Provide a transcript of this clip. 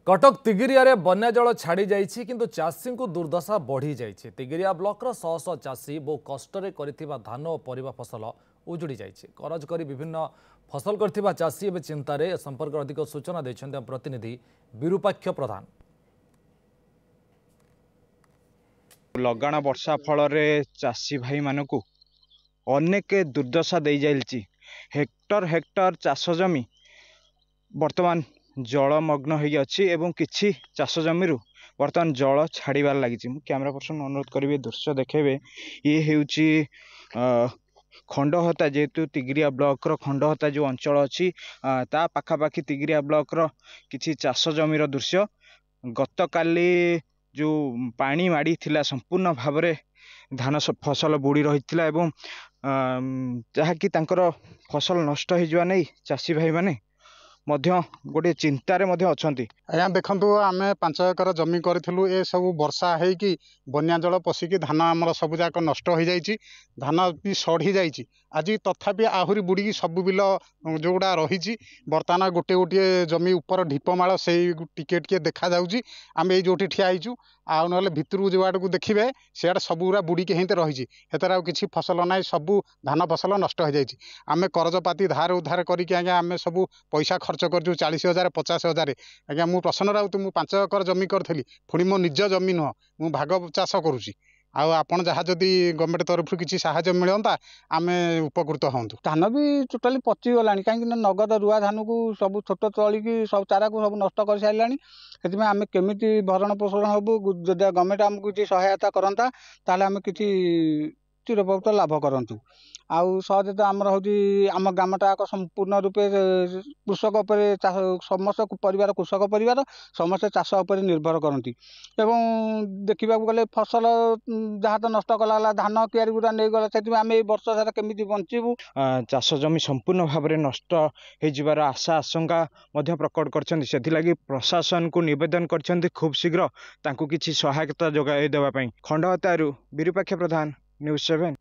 कटक तिगिरिया रे बन्या जल छाड़ी जाइछि किंतु चाषी को दुर्दशा बढ़ी जाइछि। तिगिरिया ब्लॉक रो शह शह चाषी बहु कष्टरे करिथिबा धान और परिबा फसल उजुड़ी जाइछि। करज करी विभिन्न फसल करथिबा चाषी एबे चिंतारे। ए संपर्क अधिक सूचना दैछन्ते हम प्रतिनिधि विरूपाक्ष प्रधान। लगाण वर्षा फल चाषी भाई मानकु अनेक दुर्दशा दे जाइछि। हेक्टर हेक्टर चाष जमी वर्तमान जलमग्न हो किछि चाष जमी वर्तमान जल छाड़बार लगी। कैमरा पर्सन अनुरोध करी दृश्य देखेबे। ये हेउची खंडहता जेहेतु तिगिरिया ब्लॉक रो खंडहता जो अंचल अच्छी ता पाखापाखि तिगिरिया ब्लॉक रो किछि चाष जमीर दृश्य। गतकाली जो पानी माड़ी थिला संपूर्ण भावरे धान फसल बुड़ी रही एवं जहाँकि तांकर फसल नष्ट हो जावा नहीं चाषी भाई माने मध्य गोटे चिंतार अछंती। आज्ञा देखु आम 5 एकर जमी करूँ ये सब वर्षा होगी बन्या जल पशिकी धान आमर सब जाक नष्ट हो जाइए। धान भी सढ़ी जाइए। आज तथापि आहरी बुड़ी सब बिल जोड़ा रही बर्तमान गोटे गोटे जमी ऊपर ढीपमाल से टिके टिके देखा जाऊँगी। आम ये जो ठिया होइचु आ ना भितर जो को देखिए सियाड़े सबूरा बुड़ीकी हिंते रही हेतर किसी फसल ना सब धान फसल नष्ट हो जाइए। आम करजपाती धार उधार करके आज्ञा आम सब पैसा खर्च कर 40,000 50,000 आज्ञा मु प्रसन्न राउत मु 5 एकर जमी करी पुणी मो निज जमी नुह मु भाग चाष करुँची। आपण जहाँ जदि गवर्नमेंट तरफ किसी साहाय्य मिलता आम उपकृत हूँ। धान भी टोटाली पचिगला कहीं नगद रुआ धान को सब छोट तलिकी सब चारा को सब नष्ट कर सारा से आम केमी भरण पोषण हबू जब गवर्नमेंट आमको किसी सहायता करता ताले आम कि चिरपकृत लाभ करूँ। आउ सहजे तो आमर हूँ आम ग्रामटा संपूर्ण रूपे कृषक उपर समस्त परिवार कृषक परिवार समस्ते चाष उपर निर्भर करती। एवं देखा गले फसल जहाँ तो नष्ट कला धान कियारी गुड़ा नहीं गला से आम वर्ष सारा केमी बंचबू। चाष जमी संपूर्ण भाव में नष्ट हो आशा आशंका प्रकट कर प्रशासन को निवेदन कर खूब शीघ्र तांको किछि सहायता जोगाई देवाई। खंडहतारू विरूपाक्ष प्रधान, न्यूज़ 7।